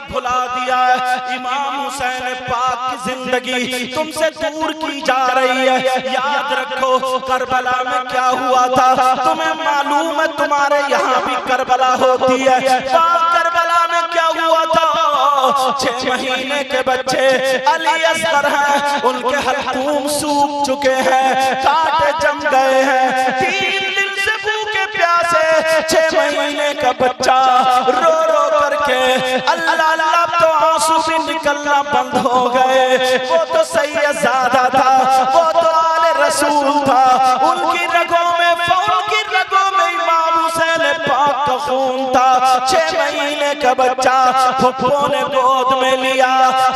भुला दिया है। इमाम हुसैन पाक की जिंदगी तुमसे दूर की जा रही है। याद रखो करबला में क्या हुआ था, तुम्हें मालूम है तुम्हारे यहाँ भी करबला होती है। करबला में क्या हुआ था, 6 महीने के बच्चे अली असगर हैं, उनके हल्कूम सूख चुके हैं, कांटे जम गए हैं, 3 दिन से भूखे प्यासे 6 महीने का बच्चा रो रो करके अल्लाह अल्लाह, तो आंसू भी निकलना बंद हो गए। वो तो सैयदजादा था, वो तो आले रसूल था, उनकी रगों में इमाम हुसैन पाक का खून था। 6 महीने का बच्चा फुप्पो ने गोद में लिया,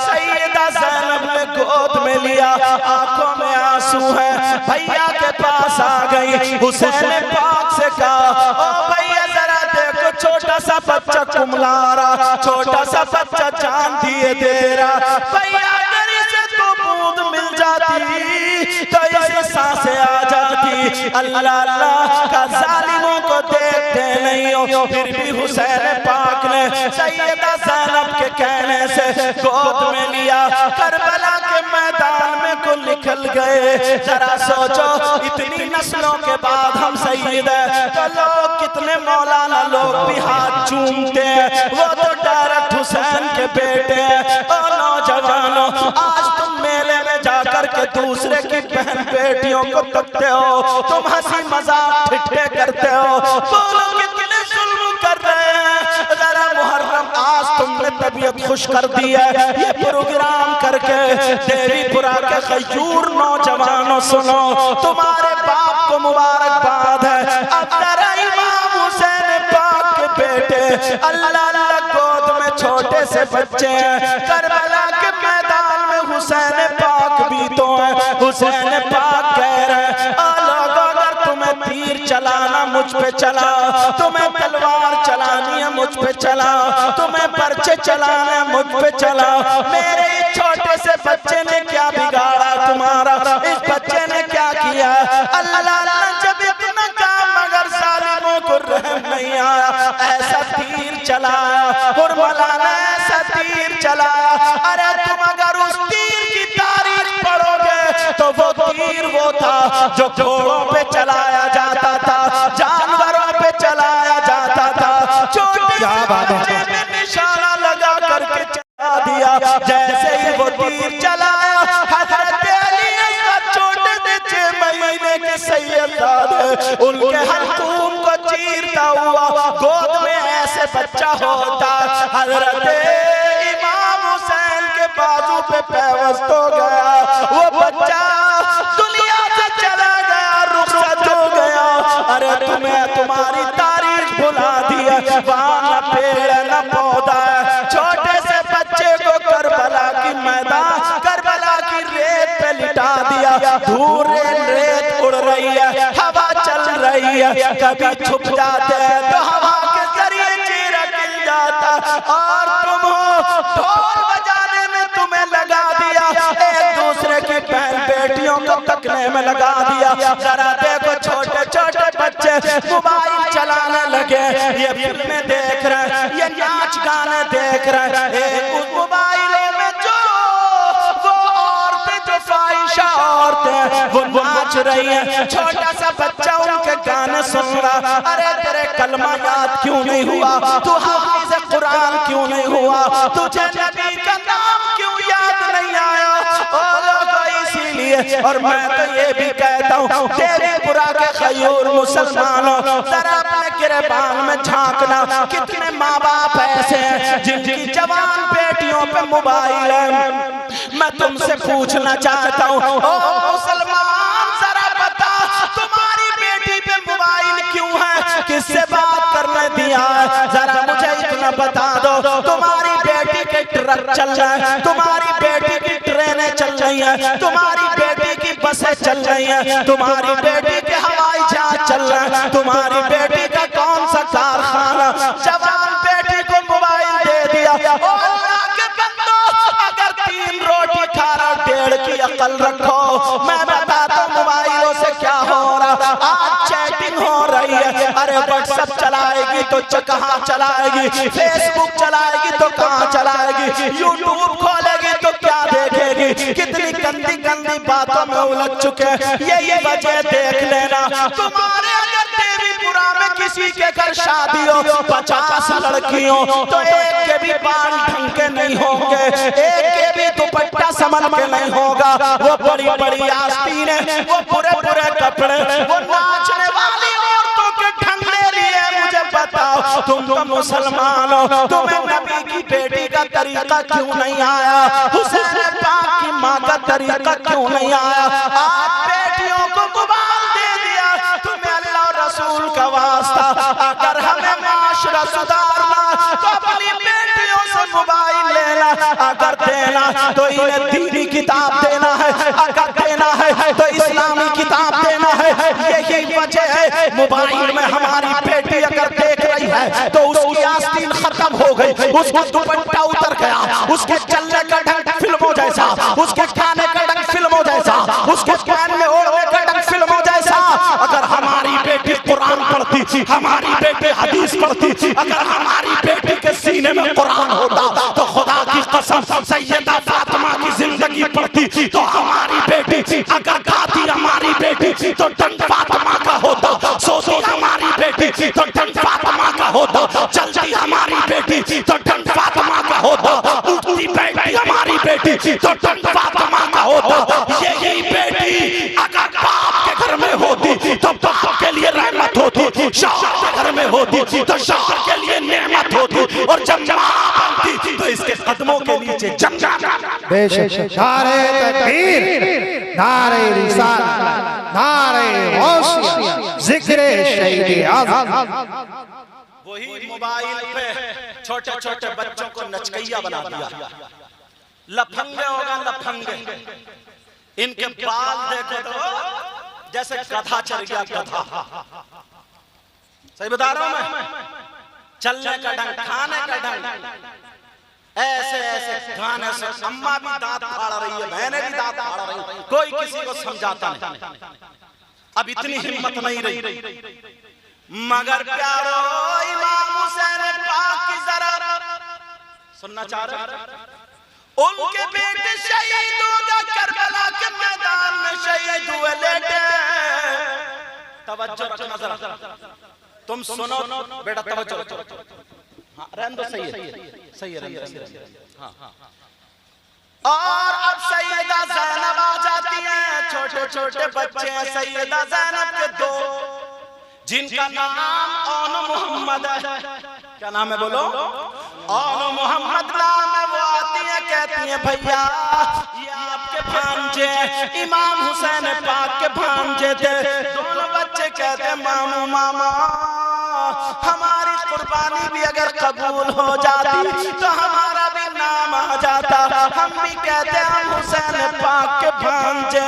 सैयदा ज़ैनब ने गोद में लिया, आंखों में आंसू है, भैया के पास आ गई। हुसैन पाक से कहा, ओ भैया जरा देखो छोटा सा बच्चा कुमला रहा, छोटा सा बच्चा जान दिए दे रहा। भैया अगर इसे तो बूंद मिल जाती तो इसे सांसें आ जाती। अल्लाह अल्लाह का जालिमों को देखते नहीं हो। फिर भी हुसैन पाक ने सैयदा ज़ैनब के कहने से गोद में लिया, करबला के मैदान में को निकल गए। जरा सोचो इतनी नस्लों के बाद हम सैयद हैं तो लोग कितने मौलाना लोग भी हाथ चूमते हैं, वो तो डायरेक्ट हुसैन के बेटे हैं। और नौजवानों, आज तुम मेले में जाकर के दूसरे की बहन बेटियों को तकते हो, तुम हंसी मजाक ठिठ्ठे करते हो, बोलो कितने जुल्म कर रहे हैं। जरा मुहर्रम आज तुमने तबीयत खुश कर दी है ये प्रोग्राम करके। देवीपुरा के खजूर नौजवानों सुनो, तुम्हारे बाप को मुबारकबाद है। अब जरा इमाम हुसैन पाक के बेटे अल्लाह अल्लाह गोद में छोटे से बच्चे हैं, करबला के मैदान में हुसैन पाक भी तो है। हुसैन पाक कह रहे अगर तुम्हें तीर चलाना मुझ पे चला, तुम्हें तलवार चलानी है मुझ पे चला, तुम्हें पर्चे चलाना है मुझ पे चला। मेरे इस छोटे से बच्चे ने क्या बिगाड़ा तुम्हारा, इस बच्चे ने क्या किया। अल्लाह जब इतना काम मगर सालिमों को रहम नहीं आया, ऐसा तीर चलाया और मौलाना ऐसा तीर चलाया। अरे तुम अगर उस तीर की तारीख पढ़ोगे तो वो तीर वो था जो घोड़ों पे चलाया जाता था, जानवरों पे चलाया जाता था। छोटे बच्चे में निशाना लगा करके चला दिया। जैसे ही वो तीर चलाया, हज़रत अली असगर छोटे से 6 महीने के सैयदजादे उनके हल्कूम को चीरता हुआ गोद में ऐसे बच्चा होता, हज़रत इमाम हुसैन के बाजू पे पैवस्त हो गया। वो बच्चा दुनिया से चला गया, रुखसत हो गया। अरे तुम्हें तुम्हारी तारीख भुला दी है, वहाँ न पेड़ न पौधा है। छोटे से बच्चे को करबला की मैदान, करबला की रेत पे लिटा दिया। दूर रेत उड़ रही है, हवा चल रही है, कभी छुप जाते हैं तो हवा के जरिए चेहरा खिल जाता। और तुम हो ढोल बजाने में तुम्हें लगा दिया, एक दूसरे की बहन बेटियों को तकने में लगा दिया। जरा देखो छोटे छोटे बच्चे मोबाइल चलाने लगे, ये फिल्में देख रहे हैं, ये नाच गाने देख रहे हैं। उस मोबाइलों में जो वो औरतें जो फाहिशा औरतें वो नाच रही हैं, छोटा सा बच्चा उनके गाने सुन रहा। अरे तेरे कलमा याद क्यों नहीं हुआ, तू हाफिज़ कुरान क्यों नहीं हुआ, तुझे नबी का नाम क्यों याद नहीं आया। इसीलिए और मैं तो ये भी कहता हूँ देवीपुरा के खयूर मुसलमानों, जरा अपने गिरबान में झांकना, कितने माँ बाप ऐसे हैं जिनकी जवान बेटियों पे मोबाइल है। मैं तुमसे पूछना चाहता हूँ ओ मुसलमान, जरा बता तुम्हारी बेटी पे मोबाइल क्यों है, किससे बात करने दिया है। जरा मुझे इतना बता दो, तुम्हारी बेटी के ट्रक चल रहे हैं, तुम्हारी बेटी की ट्रेनें चल रही हैं, तुम्हारी बेटी की बसें चल रही हैं, तुम्हारी बेटी के हवाई जहाज चल रहे हैं, तुम्हारी बेटी का कौन सा कारखाना जवान बेटी को मोबाइल दे दिया। ओ अल्लाह के बंदो, अगर 3 रोटी खा रहा 1.5 की अकल रखो। मैं बताता हूँ मोबाइलों से क्या हो रहा। आज चैटिंग हो रही है, अरे व्हाट्सएप चलाएगी तो कहाँ चलाएगी, फेसबुक चलाएगी तो कहाँ चलाएगी, गंदी बातों में उलझ चुके हैं। यही वजह देख लेना, तुम्हारे अगर देवीपुरा में किसी के घर शादी हो 50 लड़कियों तो एक के भी बाल ढंग के नहीं होंगे, एक के भी दुपट्टा संभल के नहीं होगा। वो बड़ी बड़ी आस्तीनें, वो पूरे पूरे कपड़े, वो नाचने वाली औरतों के ढंगले लिए। मुझे बताओ, तुम तो मुसलमान हो, तुम्हें नबी की बेटी का तरीका क्यों नहीं आया? हुसैन पाक की माँ का तरीका क्यों नहीं आया? आज बेटियों को मोबाइल दे दिया, तुम्हें अल्लाह रसूल का वास्ता, अगर हमें माशरा सुधारना तो अपनी बेटियों से मोबाइल लेना, अगर देना तो इन्हें दीनी किताब देना है, अगर देना है तो इस्लामी किताब देना है। यही वजह है मोबाइल में हमारी बेटी अगर देख रही है तो उसकी आस्तीन खत्म हो गई, उसका दुपट्टा उतर गया, उसके चलने का ढंग फिल्मों जैसा, उसके खाने का ढंग फिल्मों जैसा, उसके कान में ओढ़ने का ढंग फिल्मों जैसा। अगर हमारी बेटी कुरान पढ़ती, हमारी बेटी हदीस पढ़ती, अगर हमारी बेटी के सीने में कुरान होता तो खुदा की कसम सैयदा फातिमा की जिंदगी पढ़ती तो हमारी बेटी, अगर गाती हमारी बेटी तो डंड फातिमा का होता, सोती हमारी बेटी तो डंड फातिमा का होता, चलती हमारी बेटी तो डंड फातिमा का होता, उठती बैठती हमारी बेटी तो डंड फातिमा का होता। यही बेटी अगर बाप के घर में होती तो बाप के लिए रहमत होती, शौहर के घर में होती तो शौहर के लिए नेमत होती, और जब मां बनती तो इसके कदमों के नीचे जन्नत। बेशक नारे तकबीर, नारे रिसालत, नारे गौसिया, जिक्र शहीद आज़म। वही मोबाइल पे छोटे छोटे बच्चों को नचकैया बना दिया, लफंगे होगा लफंगे। इनके बाल देखो तो जैसे गधा चल गया, गधा। सही बता रहा हूं मैं? चलने का ढंग, खाने का ढंग, ऐसे ऐसे गाने से अम्मा भी दांत फाड़ रही है, बहनें भी दांत फाड़ रही है, कोई किसी को समझाता नहीं। अब इतनी हिम्मत नहीं रही। मगर प्यारो इमाम हुसैन पाक की जरा सुनना चाह रहे, उनके बेटे शहीद हो गए करबला के मैदान में, शहीद हुए लेटे। तवज्जो रखना जरा, तुम सुनो बेटा, तवज्जो रखो। हाँ रहने दो, सही है, सही है, रहने दो। हाँ। और अब सैयदा ज़ैनब आ जाती हैं, छोटे छोटे बच्चे हैं सैयदा ज़ैनब के दो, जिनका नाम ओन मोहम्मद है। क्या नाम है बोलो? ओन मोहम्मद नाम है। वो आती है, कहती है भैया ये आपके भांजे इमाम हुसैन पाक के भांजे थे। दोनों बच्चे कहते मामू मामा हमारी कुर्बानी भी अगर कबूल हो जाती तो हमारा भी नाम आ जाता, हम भी कहते हम हुसैन पाक के भांजे।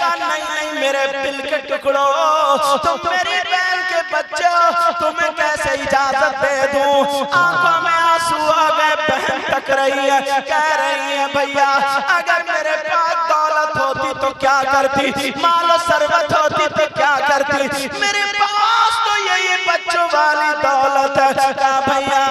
का नहीं मेरे दिल के टुकड़ो, तुम मेरी बहन के बच्चे हो, तुम्हें कैसे इजाजत दे दूं? आंखों में आंसू आ गए, बहन तक रही है, कह रही है भैया अगर मेरे पास दौलत होती तो क्या करती, मालो सरबत होती तो क्या करती, मेरे पास तो यही बच्चों वाली दौलत है। कहा भैया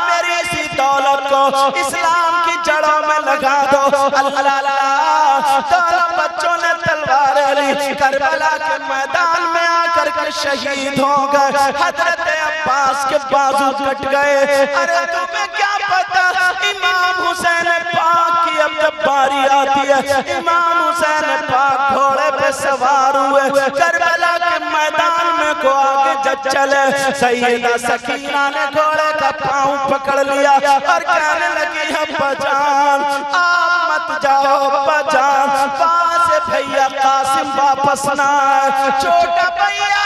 मेरी इसी दौलत को इस्लाम की जड़ों में लगा दो। अल्लाह दोनों बच्चों ने तलवारें ली, करबला के मैदान में आकर के शहीद हो गए। हजरत अब्बास के बाजू कट गए। अरे तुम्हें क्या पता इमाम हुसैन पाक की अब जब बारी आती है, इमाम हुसैन पाक घोड़े पे सवार हुए, करबला के मैदान में को आगे जब चले, सैयदा सकीना ने घोड़े का पांव पकड़ लिया और कहने लगी है बजान आप मत जाओ बजान, पास भैया कासिम वापस ना आए। छोटा भैया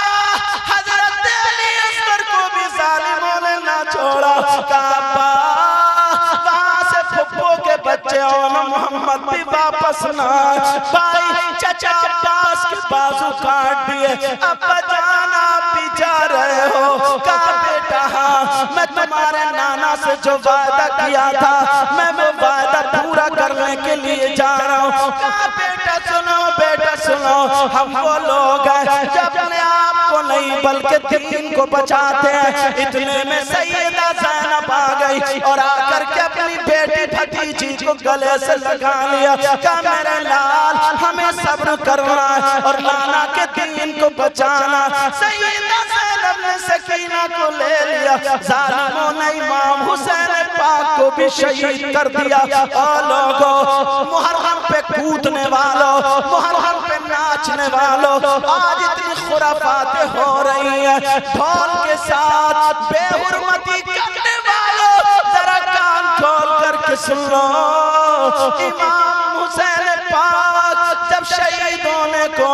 हजरत अली असगर को भी जालिमों ने ना छोड़ा। काबा वहां से फुप्पो के बच्चे और मोहम्मद भी वापस ना आए। भाई चचा अब्बास के बाजू काट दिए। अब बजान आप भी जा रहे हो? कहा बेटा हाँ मैं तुम्हारे नाना से जो वादा किया था मैं वो वादा पूरा करने के लिए जा रहा हूँ। कहा बेटा सुनो हम वो लोग हैं जो अपने आप को नहीं बल्कि दीन को बचाते हैं। इतने में सैयदा ज़ैनब आ गई और आकर के अपनी बेटी भतीजी को गले से लगा लिया, कहा मेरे लाल हमें सब्र करना और नाना के दीन को बचाना। सैयदा ज़ैनब ने सकीना को ले लिया, जालिमों ने इमाम हुसैन पाक को भी शहीद कर दिया। और लोगों, मुहर्रम पे कूदने वालों, मुहर्रम पे नाचने वालों, आज इतनी खुराफातें हो रही हैं, ढोल के साथ बेहुरमती करने वालों, जरा कान खोल करके सुन लो। इमाम हुसैन पाक जब शहीद होने को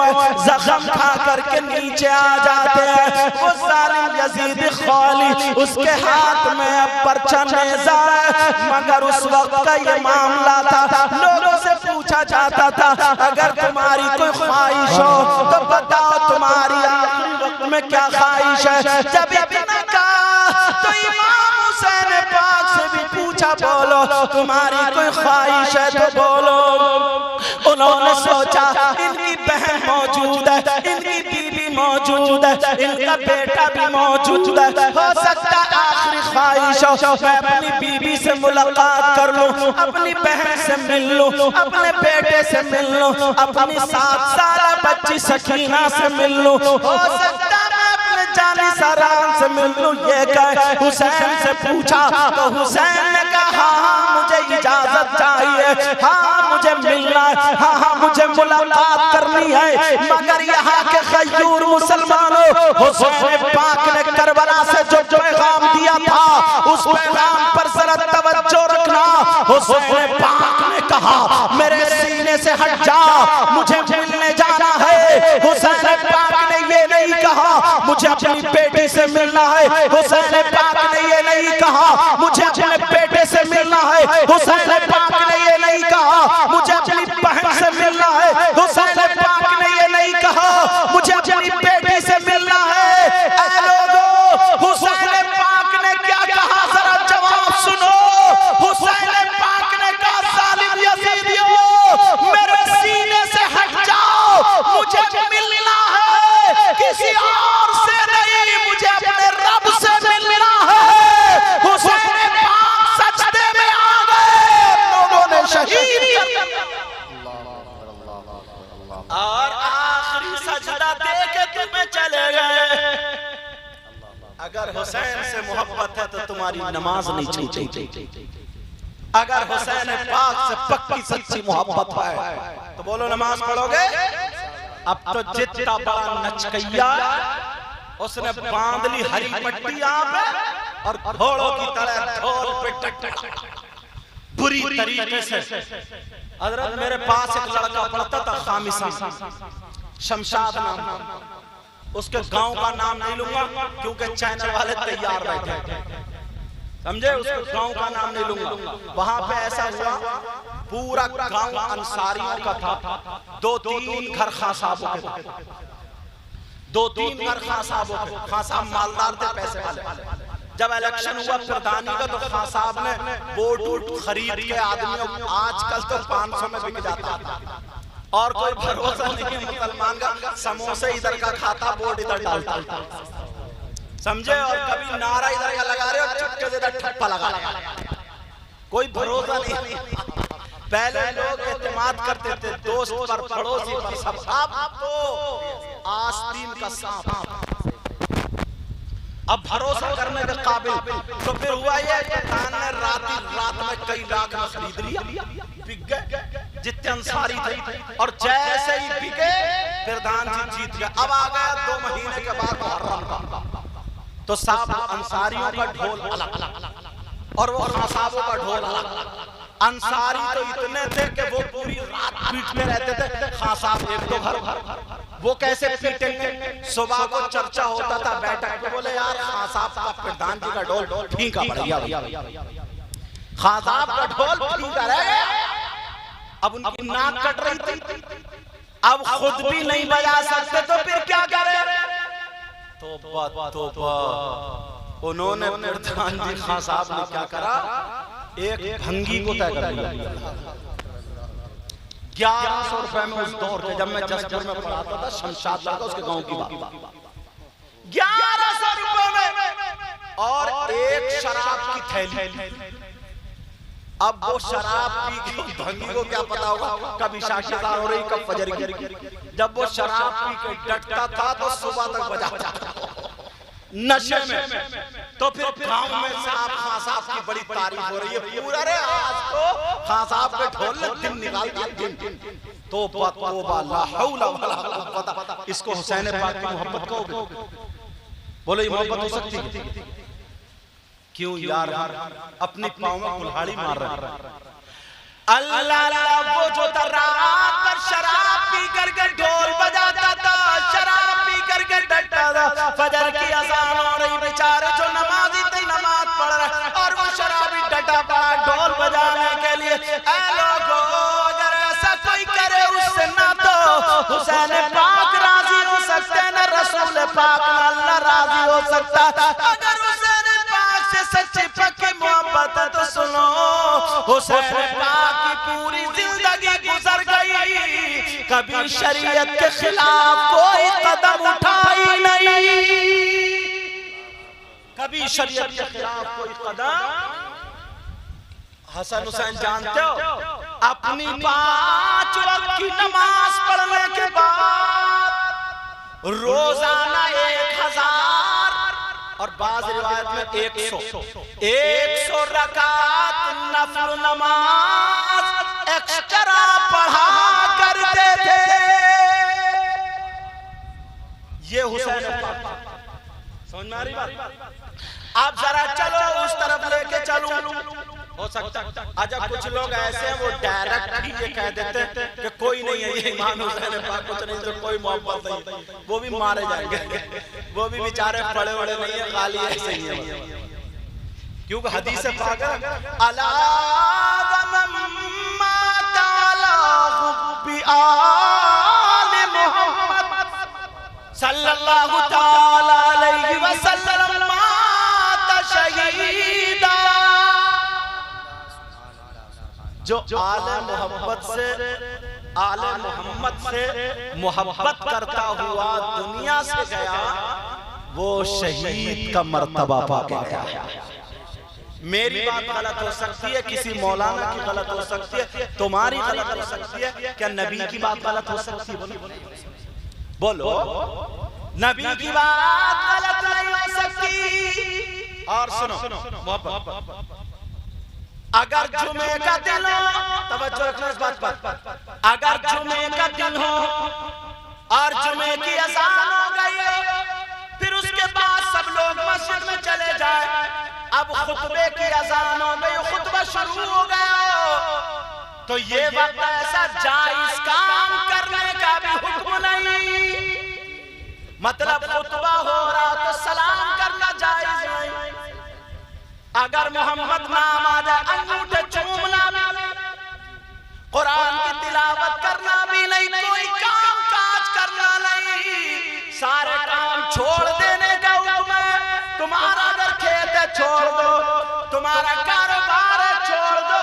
जख्म खा करके नीचे आ जाते हैं, वो जालिम यजीद खाली उसके हाथ में अब पर्चा नेज़ा है, मगर उस वक्त का ये मामला था, लोगों से पूछा जाता था अगर तुम्हारी कोई ख्वाहिश हो तो बताओ तुम्हारी आखिरी वक्त में क्या ख्वाहिश है। जब इतना कहा तो इमाम हुसैन पाक से भी पूछा बोलो तुम्हारी कोई ख्वाहिश है तो बोलो। उन्होंने सोचा इनकी बहन मौजूद है, इनकी बीवी मौजूद है, इनका बेटा भी मौजूद है, हो सकता आखिरी ख्वाहिश हो मैं अपनी बीवी से मुलाकात कर लूं, अपनी बहन से मिल लूं, अपने बेटे से मिल लूं, अपनी 7 साल बच्ची सकीना से मिल लूं, हो सकता जानी सरान से मिल लूं। ये कह हुसैन से पूछा तो हुसैन ने कहा हाँ मुझे इजाजत चाहिए, हाँ मुझे मिलना है, हाँ मुझे मुलाकात करनी है। मगर यहाँ के खयूर मुसलमानों, हुसैन पाक ने करबला से जो पैगाम दिया था उस पैगाम पर जरा तवज्जो रखना। हुसैन पाक ने कहा मेरे सीने से हट जा, मुझे मिलने जाना है। हुसैन पाक ने ये नहीं कहा मुझे अपनी बेटी से मिलना है, हुसैन पाक ने ये नहीं कहा मुझे अपने बेटे से मिलना है, हुसैन पाक ने ये नहीं कहा मुझे अपनी बहन से मिलना है, हुसैन पाक ने ये नहीं कहा मुझे अपनी बेटी से मिलना है। ऐ लोगों, हुसैन पाक ने क्या कहा जरा जवाब सुनो। हुसैन पाक ने कहा जालिम यजीदियों मेरे सीने से हट जाओ, मुझे मिलना है किसी और से नहीं, मुझे अपने रब से मिलना है। हुसैन पाक सजदे में आ गए, लोगों ने शहीद और आखिरी सजदा दे के तुम्हें चले गए। अगर हुसैन से मोहब्बत है तो तुम्हारी नमाज नहीं छूटेगी। अगर हुसैन पाक से पक्की सच्ची मोहब्बत है तो बोलो नमाज पढ़ोगे। अब तो जितना बड़ा नचकैया उसने बांध ली हरी पट्टी यहाँ पे और घोड़ों की तरह ढोल पे टकटक बुरी तरीके से। हजरत मेरे पास एक लड़का पढ़ता था खामिसा, शमशाद नाम, उसके गांव का नाम नहीं लूंगा क्योंकि चैनल वाले तैयार बैठे, समझे, उसके गांव का नाम नहीं लूंगा। वहां पे ऐसा हुआ पूरा गांव अंसारियों का था, 2-3 घर खां साहबों के थे, 2-3 घर खां साहबों के। खां साहब मालदार थे, पैसे वाले। जब इलेक्शन हुआ प्रधानी का तो खां साहब ने वोट खरीद के आदमियों, आजकल तो 500 में बिक जाता है और कोई भरोसा नहीं है मुसलमान का, समोसे इधर का खाता वोट इधर डालता, समझे, और कभी नारा इधर का लगा रहे और चुटके से इधर ठप्पा लगा रहे, कोई भरोसा नहीं। पहले लोग एतमाद करते थे दोस्त पर, पड़ोसी पर, सब। अब तो आस्तीन का सांप, अब भरोसा करने के काबिल। तो फिर हुआ ये प्रधान ने रात में कई लाख में खरीद लिया, बिक गए जितने अंसारी थे, और जैसे ही बिके प्रधान जी जीत गए। अब आ गया 2 महीने के बाद मुहर्रम का, तो सब अंसारियों का ढोल अलग और वो खां साहबों का ढोल अलग। अंसारी तो इतने थे कि वो पूरी रात पीटते रहते थे, खां साहब 1-2 घर। वो कैसे पीटेंगे, सुबह को चर्चा होता था बैठक में, बोले यार खां साहब का प्रधान जी का ढोल ठीक है, बढ़िया, खां साहब का ढोल ठीक है। अब उनकी नाक कट रही थी, अब खुद भी नहीं बजा सकते तो फिर क्या करें। तौबा, उन्होंने प्रधान जी खां साहब ने क्या करा, एक भंगी को तय कर लिया। 1100 रुपए में उस दौर के, जब मैं जसपुर में पढ़ाता था, शमशाद का उसके गांव की बात, 1100 रुपए में और एक शराब की थैली। अब वो शराब पी के भंगी को क्या पता होगा कब इशा की अज़ान हो रही कब फजर की। जब वो शराब पी के डटता था तो सुबह तक बजाता था नशे में। तो फिर गांव में साहब खां साहब की बड़ी तारीफ हो रही है, पूरा रे आज तो खां साहब के ढोल ने दिन निकाल दिया दिन। तौबा तौबा ला हौला वला कुव्वता। इसको हुसैन पाक की मोहब्बत कहोगे? बोलो ये मोहब्बत हो सकती है? क्यों यार अपने पाँव में कुल्हाड़ी मार रहे हैं। अल्लाह वो जो रात पर शराब पी करके ढोल बजाता था, शराब पी करके डटता था, फजर की अज़ान हो रही, बेचारे जो नमाजी थे नमाज पढ़ रहे और वो शराबी डटा पड़ा ढोल बजाने के लिए। ऐ लोगों अगर ऐसा कोई करे उससे ना तो हुसैन पाक राजी हो सकते न रसूल पाक न अल्लाह राजी हो सकता। अगर हुसैन पाक से सच्ची पक्की मोहब्बत है तो सुनो, हुसैन पाक की पूरी जिंदगी गुजर गई, कभी शरीयत के खिलाफ कोई कदम उठाई नहीं, कभी शरीयत के खिलाफ कोई कदम। हसन हुसैन जानते हो अपनी 5 वक्त की नमाज पढ़ने के बाद रोजाना 1000 और बाज़ रिवायत में 100 रकात नफल नमाज एक्स्ट्रा पढ़ा करते थे। ये हुसैन समझ में आ रही बात? आप जरा चलो उस तरफ लेके चलो। हो सकता अच्छा कुछ लोग ऐसे हैं वो डायरेक्ट ही ये कह देते हैं कि कोई नहीं है ये इमाम हुसैन पाक, कुछ नहीं तो कोई मोहब्बत नहीं, वो भी मारे जाएंगे, वो भी बेचारे पड़े बड़े नहीं है, खाली ऐसे ही है। क्योंकि हदीस पाक है अला वमम्मा ताला हुब्बी आले मोहम्मद सल्लल्लाहु ताला अलैहि वसल्लम माता शहीदा। जो आले मोहब्बत से आले मोहम्मद से मोहब्बत करता हुआ दुनिया से गया वो शहीद का मर्तबा पा गया। मेरी बात गलत हो सकती है, किसी मौलाना की गलत हो सकती है, तुम्हारी गलत हो सकती है, क्या नबी की बात गलत हो सकती है? बोलो नबी की बात गलत नहीं हो सकती। और सुनो मोहब्बत, अगर जुमे का दिन हो, तवज्जो रखना इस बात पर, अगर जुमे का दिन हो और जुमे की अज़ान हो गई, फिर उसके बाद सब लोग मस्जिद में चले जाए, अब खुतबे की अज़ान हो गई, खुतबा शुरू हो गया, तो ये वक्त ऐसा जायज काम करने का भी हुक्म नहीं। मतलब खुतबा हो रहा तो सलाम करना जायज नहीं। अगर मोहम्मद नाम आ जाए अंगूठे चूमना भी नहीं, कुरान की तिलावत करना भी नहीं, कोई काम काज करना नहीं, सारे काम छोड़ देने का हुक्म है। तुम्हारा अगर खेत है छोड़ दो, तुम्हारा कारोबार है छोड़ दो,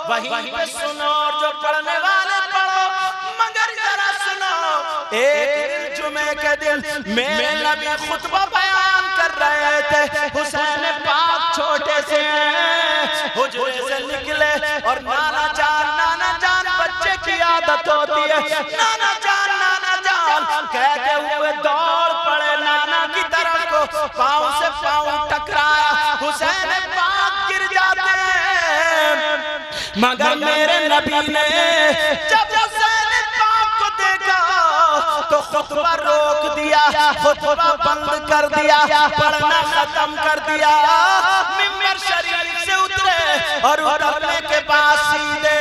वहीं पे सुनो, जो पढ़ने वाले पढ़ो, मगर जरा सुनो। एक जुमे के दिन मेरे नबी खुतबा बयान कर रहे थे, हुसैन पाक छोटे से हुजरे से निकले और नाना जान बच्चे की आदत होती है, नाना जान कहते हुए दौड़ पड़े नाना की तरफ को, पाँव से पाँव टकराया, हुसैन पाक गिर जाते हैं। मगर मेरे नबी ने जब हुसैन पाक को देखा तो खुतबा रोक दिया, खुतबा बंद कर दिया, पढ़ना खत्म कर दिया, मिंबर शरीफ से उतरे और उतरने के बाद सीधे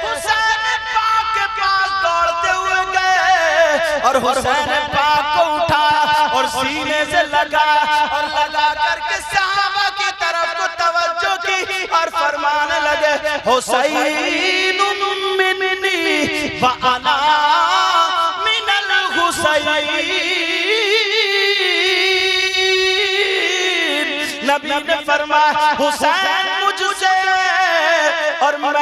हुसैन पाक के पास दौड़ते हुए गए और हुसैन पाक को उठाया और सीने से लगाया और लगा करके सहाबा की तरफ को तवज्जो की और फरमाने लगे हुसैन मिन्नी व अना मिनल हुसैन। नबी ने फरमाया हुसैन मुझसे और मैं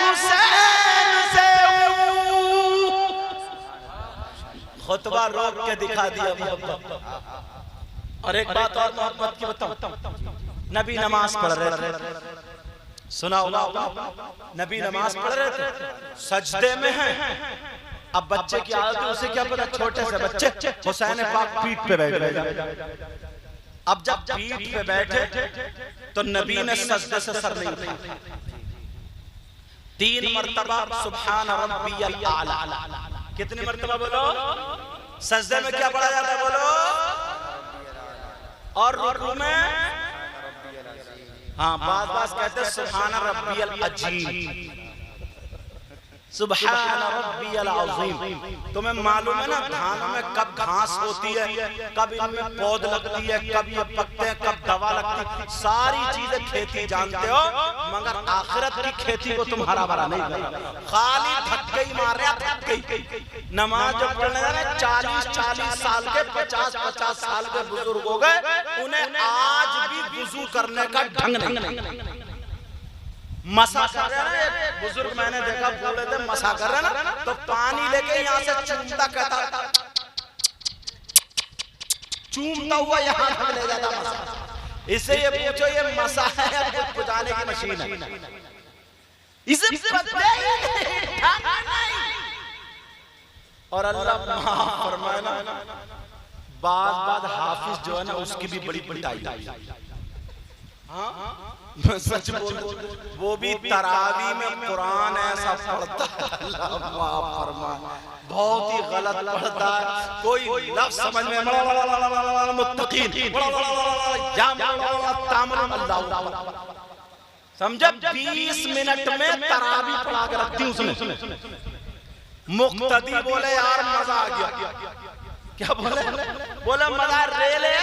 हुसैन से हूं। खुतबा रोक के दिखा दिया मोहब्बत। और एक बात और मोहब्बत की बताऊं, नबी नमाज पढ़ रहे थे, सुना होगा, नबी नमाज पढ़ रहे थे, सजदे में हैं। अब बच्चे की आदत है, उसे क्या पता, छोटे से बच्चे हुसैन पाक पीठ पे बैठ गए। अब जब पीठ पे बैठे तो नबी ने सजदे से सर नहीं उठाया, 3 मरतबा सुभान रब्बियल आला। कितनी मरतबा बोलो? सजदे में क्या पढ़ा जाता है बोलो? और रुकू में हाँ बात कहते हैं सुभान रब्बियल अजीम, सुभान रब्बियल अज़ीम। तुम्हें मालूम है ना धानों में कब घास होती है, कब इनमें पौध लगती है, कब ये पकते हैं, कब दवा लगती है, सारी चीजें खेती जानते हो, मगर आखिरत की खेती को तुम हरा भरा नहीं करते, खाली धक्के ही मार रहे, धक्के। नमाज जो पढ़ने जा रहे 40-40 साल के, 50-50 साल के बुजुर्ग हो गए, उन्हें आज भी वुजू करने का ढंग नहीं। मसा कर रहे हैं बुजुर्ग, मैंने देखा बोले थे मसा कर रहे ना, तो पानी लेके यहाँ से चूमता कहता, चूमता हुआ यहाँ तक ले जाता मसा। इससे ये पूछो ये मसा है या दूध बुझाने की मशीन है? इसे पता ही नहीं। और अल्लाह माफ फरमाए ना, बाद हाफिज जो है ना उसकी भी बड़ी पिटाई। हाँ मैं सच बोल, वो भी तरावी में कुरान ऐसा पढ़ता है, अल्लाह माफ फरमाए, बहुत ही गलत पढ़ता है, कोई लफ्ज समझ में मुत्तकीन समझा, 20 मिनट में तरावी पढ़ा के रखती हूँ उसमें। मुक्तदी बोले यार मजा आ गया, क्या बोले मजा, रेले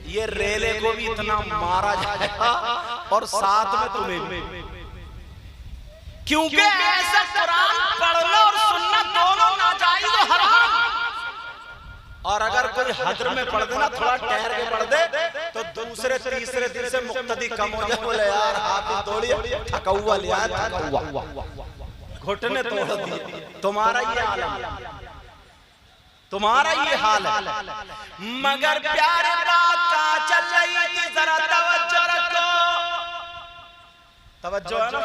ये रेले को भी इतना मारा जाएगा और साथ में तुम्हें, क्योंकि ऐसा कुरान पढ़ना और सुनना दोनों नाजायज और हराम। और अगर कोई हद्र में पढ़ देना, थोड़ा ठहर के पढ़ दे, तो दूसरे तीसरे दिन से मुक्तदी कम हो जाए। बोले यार हाथ तोड़िए, थका हुआ लिया, थका हुआ, घुटने तोड़ दिए। तुम्हारा ये आलम, तुम्हारा ये हाल है। मगर प्यारे बात कहाँ चल रही थी, जरा तवज्जो रखो, तवज्जो है ना,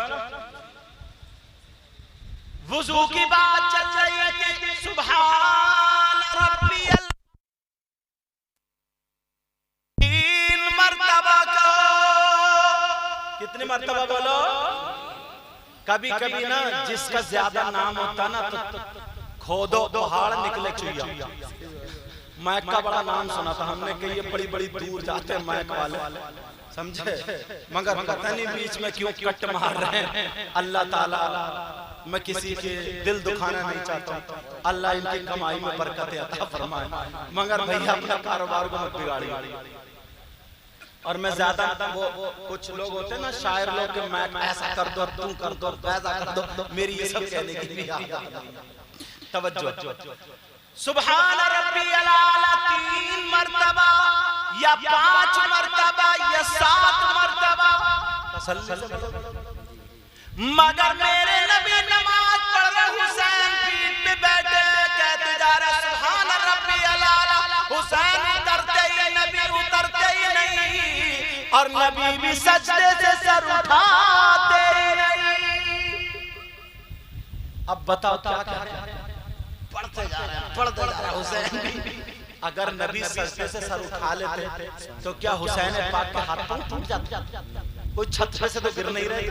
वुजू की बात चल रही थी। सुभान रब्बियल, 3 मरतबा कहो। कितनी मरतबा बोलो? कभी कभी ना जिसका ज्यादा नाम होता ना तो खोदो पहाड़ निकले चुइया। मैक का बड़ा नाम सुना था हमने कि ये बड़ी बड़ी दूर जाते हैं मैक वाले, समझे, मगर पता नहीं बीच में क्यों कट मार रहे हैं। अल्लाह ताला, मैं किसी के दिल दुखाना नहीं चाहता, अल्लाह इनकी कमाई में बरकत अता फरमाए, मगर भैया अपना कारोबार को मत बिगाड़िए। और मैं ज्यादा वो कुछ लोग होते हैं ना शायर लोग के मैक ऐसा कर दो, तुम कर दो, वैसा कर दो, मेरी ये सब कहने की भी आदत नहीं। तवज्जो, सुभान रब्बियल आला 3 मरतबा या 5 मरतबा या 7 मरतबा, मगर मेरे नबी नमाज पढ़ रहे, हुसैन पीठ पे बैठे, कहते जा रहे सुभान रब्बियल आला। हुसैन उतरते ही नबी उतरते ही नहीं, और नबी भी सजदे से सर उठाते ही नहीं। अब बताओ क्या क्या पढ़ते जा रहे हैं हुसैन। अगर नबी सजदे से सर उठा लेते तो क्या हुसैन पाक के हाथ पांव टूट जाते? कोई छत से तो गिर नहीं रहे,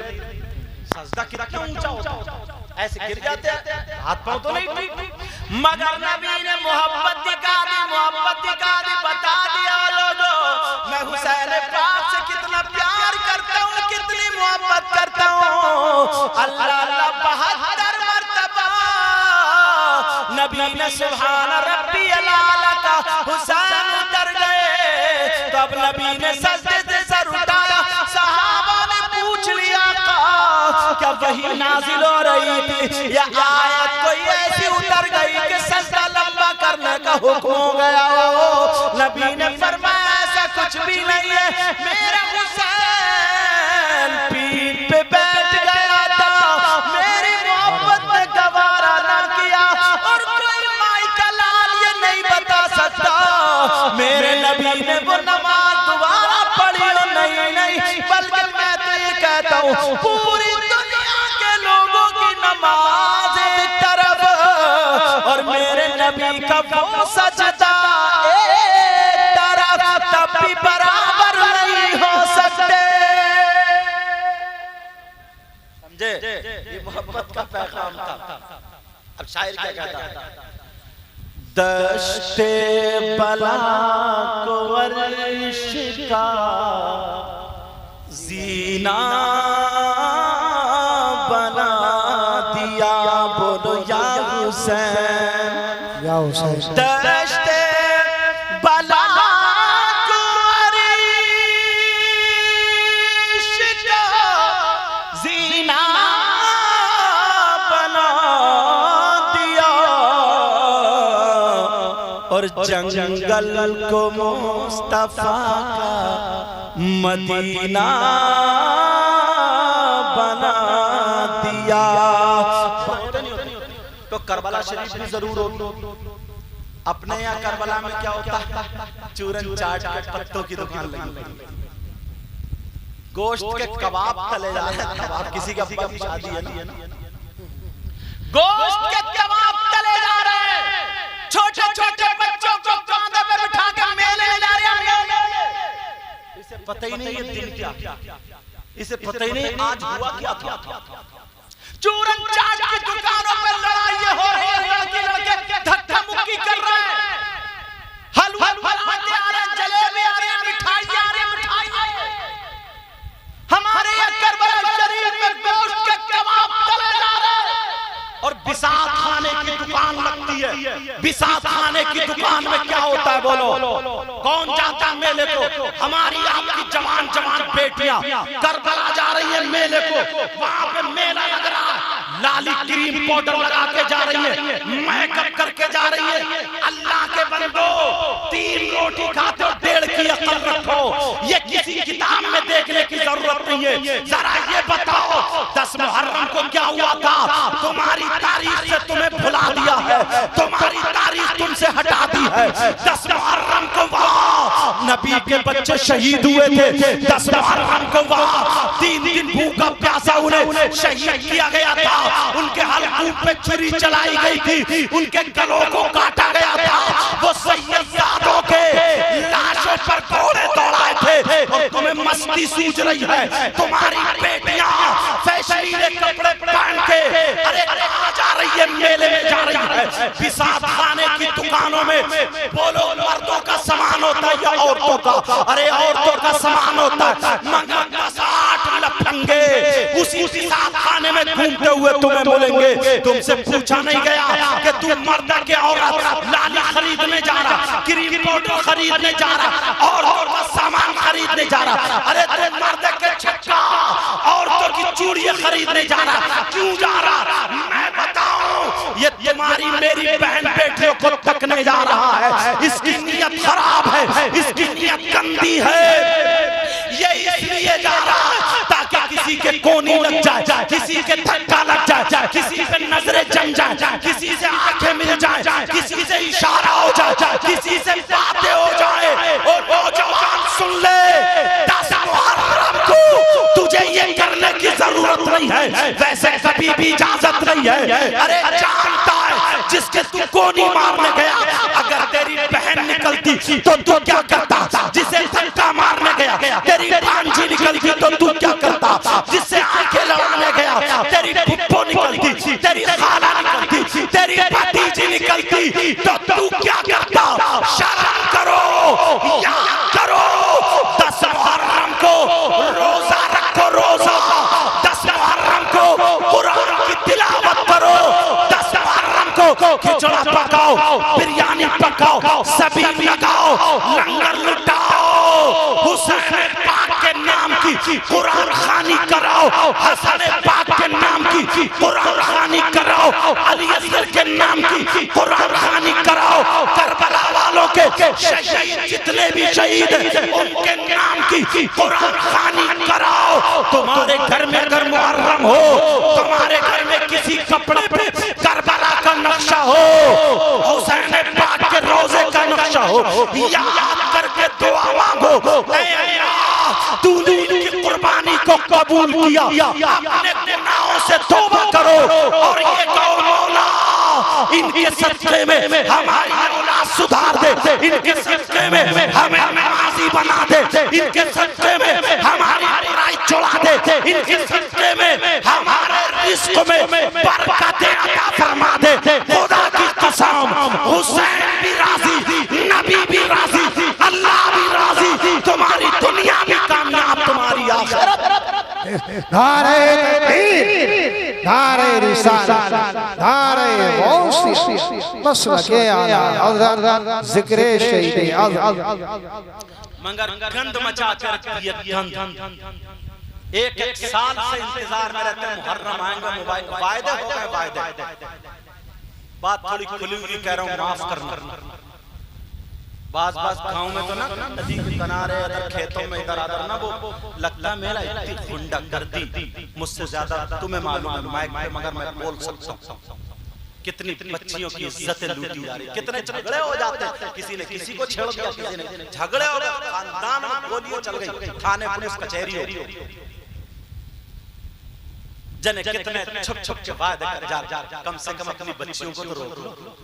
सजदा कितना ऊंचा होता, ऐसे गिर जाते, हाथ पांव तो नहीं टूटते। मगर नबी ने मोहब्बत दिखा दी, बता दिया लोगों मैं हुसैन पाक से कितना प्यार करता हूँ, कितनी मोहब्बत करता हूँ। अल्लाह अल्लाह 72 मरतबा नबी ने सुभान रब्बियल आला का, हुसैन उतर गए, तब नबी ने सजदे से सर उठाया। सहाबा ने पूछ लिया क्या वही नाजिल हो रही थी या आयत कोई ऐसी उतर गई कि सजदा लंबा करने का हुक्म हो गया हो? नबी ने फरमाया ऐसा कुछ भी नहीं है, मेरा हुसैन पीठ पे बैठ गया था, मेरी मोहब्बत ने गवारा ना किया, और कोई माई का लाल ये नहीं बता सकता मेरे नबी ने वो नमाज दोबारा पढ़ी नहीं, बल्कि मैं नबी का वो सजदा एक तरफ तब भी बराबर नहीं हो सकते। समझे? ये मोहब्बत का पैगाम था। अब शायर क्या कहता है? दश्ते बला को अर्श का जीना बना दिया, बोलो या हुसैन, या हुसैन। दश्ते बला को अर्श का जीना बना दिया, और जंगल को मुस्तफा का मदीना बना दिया। तो करबला शरीफ भी जरूर हो। अपने यहाँ करबला में क्या होता है? चूरन चाट के पत्तों की दुकान लगी, गोश्त के कबाब तले जा रहे हैं। कबाब किसी का शादी है ना, गोश्त के कबाब तले जा रहे हैं, छोटे छोटे बच्चों को कांधे पे बिठा के मेले ले जा रहे हैं। इसे पता ही नहीं ये दिन क्या, इसे पता ही नहीं आज हुआ क्या था। चूरन चाट की दुकानों पर लड़ाई हो रही है, लड़के लड़के धक्का मुक्की कर रहे हैं, हलवा बनाते आ रहे हैं, जलेबी आ रही है, मिठाई आ रही है, मिठाई आ रही है। हमारे यहाँ करबला शरीफ में गोश्त के कबाब तले जा रहे हैं और बिसात खाने की दुकान लगती है। बिसात खाने की दुकान में क्या होता है बोलो? कौन जाता है मेले को? हमारी आपकी जवान जवान बेटियां करबला जा रही है मेले को, वहां पे मेला लग रहा है, लाली क्रीम पाउडर लगा के जा रही है, मेकअप करके जा रही है। अल्लाह के बंदो, 3 रोटी खाते हो, 1.5 की अकल रखो। ये किसी किताब में देखने की जरूरत नहीं है। जरा ये बताओ 10 मुहर्रम को क्या हुआ था? तुम्हारी तारीख से तुम्हें भुला दिया है, तुम्हारी तारीख तुमसे हटा दी है। 10 मुहर्रम को वहाँ नबी के बच्चे शहीद हुए थे। 10 मुहर्रम को वहाँ 3 दिन भूखा प्यासा उन्हें शहीद किया गया था। उनके हलकों पे छुरी चलाई गई थी, उनके गलों को काटा गया था। वो सैयदादों के लाशों पर घोड़े दौड़ाए थे और तुम्हें मस्ती सूझ रही है। तुम्हारी बेटियां फैशनीले कपड़े पहन के अरे जा रही है, मेले में जा रही है। बिसात खाने की दुकानों में बोलो मर्दों का सामान होता है या औरतों का? अरे औरतों का सामान होता है, मगर 8 लफंगे उसी बिसात खाने में घूमते हुए तुम्हें बोलेंगे। तुमसे पूछा नहीं गया कि तू मर्द के औरत लाली खरीदने जा रहा, क्रीम पाउडर खरीदने जा रहा, औरतों का सामान खरीदने जा रहा। अरे तू मर्द के छक्का औरतों की चूड़ियां खरीदने जा रहा, क्यों जा रहा? मैं बताऊं, ये तुम्हारी मेरी बहन बेटियों को तकने जा रहा है। इसकी नीयत खराब है, इसकी नीयत गंदी है। ये इसलिए जा रहा है ताकि किसी के कोनी लग जाए, किसी के धक्का लग जाए, किसी पे नजरें जम जाए, किसी से आंखें मिल जाए, किसी से इशारा हो जाए, किसी से बातें हो जाए। और वो जवान सुन ले, 10 मुहर्रम को तुझे ये करने की जरूरत नहीं है, वैसे कभी भी इजाजत नहीं है। अरे जानता है जिसके तू कोनी मारने गया, अगर तेरी बहन निकलती तो तू क्या करता? जिसे धक्का मारने गया तेरी भांजी निकलती तो तू क्या करता? जिससे आंखें लड़ाने गया तेरी फुप्पो निकलती, तेरी खाला निकलती, तेरी भतीजी निकलती तो तू क्या करता? शर्म करो, याद करो, 10 मुहर्रम को रोजा रखो, रोजा 10 मुहर्रम को कुरान की तिलावत करो, 10 मुहर्रम को खिचड़ा पकाओ, बिरयानी पकाओ, सबील लगाओ, लंगर लुटाओ, हुसैन पाक के नाम की कुरान खानी कराओ, हसन पाक के नाम की कुरान खानी कराओ, अली असगर के नाम की कुरान खानी कराओ, करबला वालों के शहीद जितने भी शहीद हैं उनके नाम की कुरान खानी कराओ। तुम्हारे घर में अगर मुहर्रम हो, तुम्हारे घर में किसी कपड़े पे करबला का नक्शा हो, हुसैन पाक के रोजे का नक्शा हो, याद करके दुआ मांगो, तूने इनकी कुर्बानी को कबूल किया, अपने गुनाहों से तौबा करो और ये कहो मौला अल्लाह इनके सदक़े में हमारी औलाद सुधार दे, इनके सदक़े में हमें नमाजी बना दे, इनके सदक़े में हमारी बुराई छुड़ा दे, इनके सदक़े में हमारे रिज़्क़ में बरकत अता फरमा दे। खुदा की कसम हुसैन भी राजी, नबी भी राजी, अल्लाह भी राजी, तुम्हारी दुनिया भी कामयाब, तुम्हारी आखिरत। नारे तकबीर, नारे रिसालत, नारे गौसियत, मसलके आला हज़रत ज़िक्रे शहीद आज़म। मगर गंद मचा कर ये गंद एक साल से इंतजार में रहते हैं, मुहर्रम आएंगे, मोबाइल वायदे हो गए, वायदे। बात थोड़ी खुली हुई कह रहा हूँ, माफ करना। बास गाँव में तो ना नदी के किनारे अदर खेतों में इधर आदर ना वो लगता मेरा इतनी गुंडा करती, मुझसे ज्यादा तुम्हें मालूम है माइक पे, मगर मैं बोल सकता हूँ कितनी बच्चियों की इज्जतें लूटी जा रही, कितने झगड़े हो जाते हैं, किसी ने किसी को छेड़ दिया, किसी ने झगड़े हो गए, खानदान में गोलियां चल गई, थाने पुलिस कचहरी हो, जने कितने छुप छुप के वादे कर जा, कम से कम अपनी बच्चियों को तो रोक लो।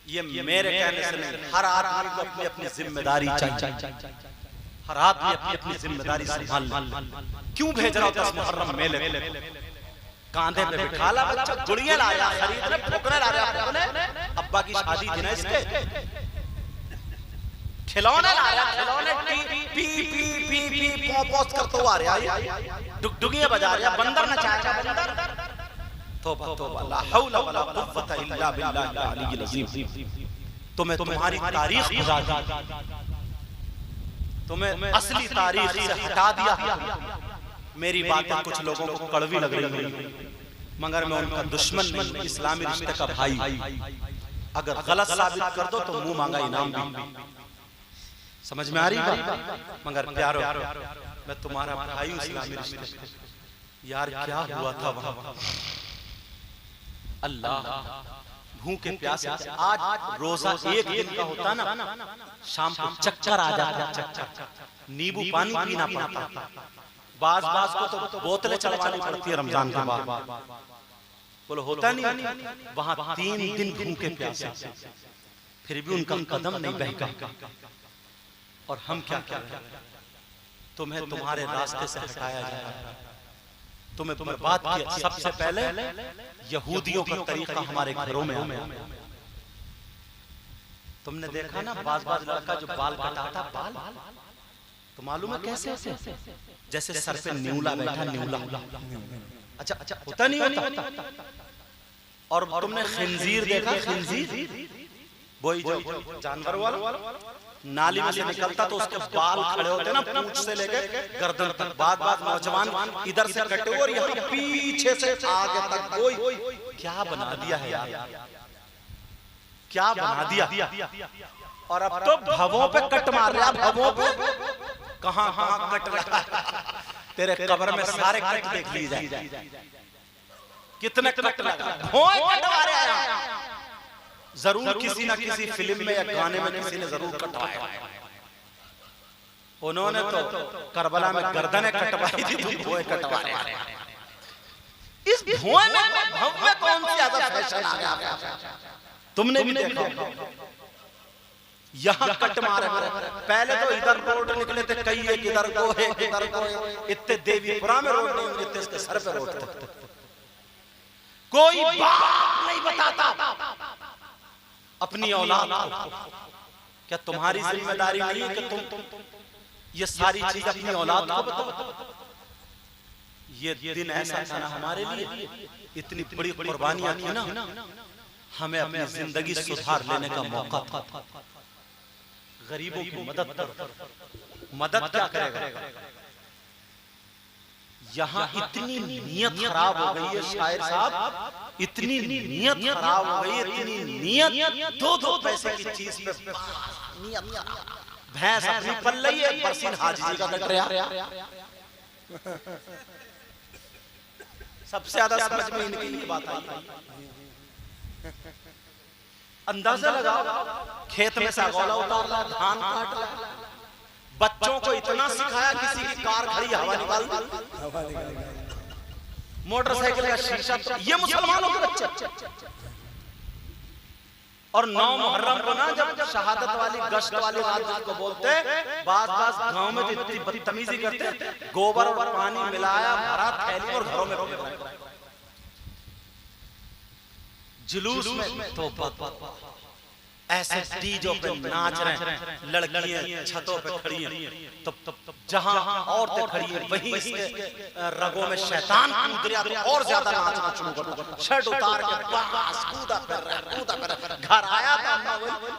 ये मेरे कहने से नहीं, हर आदमी को अपनी अपनी जिम्मेदारी चाहिए, हर आदमी अपनी अपनी जिम्मेदारी संभाल ले। क्यों भेज रहा हूं मुहर्रम मेले, कांधे पे बिठा ला बच्चा, गुड़ियां लाया, खरीदने फुकरे ला रहा अपने, अब्बा की शादी थी ना इसके, खिलौने ला रहा, खिलौने P P P P P post करते हुआ आ रहा, डुगडुगियां बजा रहा, बंदर नचाया, बंदर। तौबा तौबा, ला हौला वला कुव्वता इल्ला बिल्लाहिल अलीय्यिल अज़ीम। तुम्हें तुम्हारी तारीख भुला दी, तुम्हें असली तारीख से हटा दिया। मेरी बातें कुछ लोगों को कड़वी लग रही है, मगर मैं उनका दुश्मन नहीं, इस्लामी रिश्ते का भाई। अगर गलत साबित कर दो तो मुंह मांगा इनाम भी। समझ में आ रही बात? मगर प्यारो, मैं तुम्हारा भाई हूं इस्लामी रिश्ते। यार क्या हुआ था वहां, अल्लाह भूखे प्यासे, आज रोजा एक दिन का होता ना, शाम को चक्कर आ जाता, नींबू पानी पीना पड़ता, बाज को तो बोतलें चढ़वानी पड़ती है रमजान के बाद, बोलो होता नहीं। वहां 3 दिन भूखे प्यासे, फिर भी उनका कदम नहीं बहका। और हम क्या कर रहे हैं, तुम्हें तुम्हारे रास्ते से हटाया जा रहा है, तुम्हें बर्बाद किया। सबसे पहले यहूदियों का तरीका हमारे घरों में आया। तुमने देखा ना बाज लड़का जो बाल कटाता, बाल तो मालूम है कैसे, जैसे सर पे न्यूला बैठा, न्यूला। अच्छा होता नहीं होता। और तुमने खिंजीर देखा, खिंजीर वही जो जानवर वाला नाली में से निकलता तो उसके बाल खड़े होते ना, पूंछ से लेके गर्दन तक। बाद नौजवान इधर से कटे और यहाँ पीछे से आगे तक, कोई क्या बना दिया है यार, क्या बना दिया। और अब तो भवों पे कट मार रहा, भवों पे कहां कट रहा, तेरे कब्र में सारे कट देख ली जाए, कितने कट लगा, कटवा रहे हैं। जरूर किसी ना किसी फिल्म में या गाने में किसी ने जरूर कटवाया। उन्होंने तो करबला में गर्दनें कटवाई थी, तुम भौएं कटवा रहे हैं। इस भौएं में कौन सी ज्यादा फैशन आ गया, तुमने भी देखा। यहाँ कट मारे, पहले तो इधर रोड निकले थे कई, एक इधर को है, इधर को है, इतने देवीपुरा में रोड नहीं होते, इसके सर पे रोड थे। कोई बात नहीं बताता अपनी औलाद को। क्या तुम्हारी जिम्मेदारी नहीं है कि तुम ये सारी चीज अपनी औलाद को बताओ? ये दिन ऐसा था ना हमारे लिए, इतनी बड़ी कुर्बानियां थी ना, हमें अपनी जिंदगी सुधार लेने का मौका था। गरीबों की मदद करो। मदद क्या करेगा? यहाँ इतनी नीयत खराब हो गई है शायर साहब, इतनी नीयत खराब हो गई, इतनी नीयत, 2 पैसे की चीज पे नीयत खराब। भैंस अपनी पल रही है, बरसीन हाजी जी का कट रहा। सबसे ज्यादा समझ में इनकी ये बात आई। अंदाजा लगाओ, खेत में से गोला उतार रहा, धान काट रहा, बच्चों को इतना सिखाया, किसी की कार खड़ी हवा निकाल दी। मोटरसाइकिल का शीशा, ये मुसलमानों के बच्चे। और 9 मुहर्रम को ना जब शहादत वाली गश्त वाली रात को बोलते, बात गांव में इतनी बदतमीजी करते, गोबर और पानी मिलाया भरा थैली और घरों में जुलूस में तो ऐसे डीजो पे नाच रहे हैं, लड़कियां छतों पे खड़ी हैं, तो जहां औरतें खड़ी हैं वहीं इसके रगों में शैतान कूद रहा, तो और ज्यादा नाचना शुरू कर दो, शर्ट उतार के बस कूदा कर घर आया था,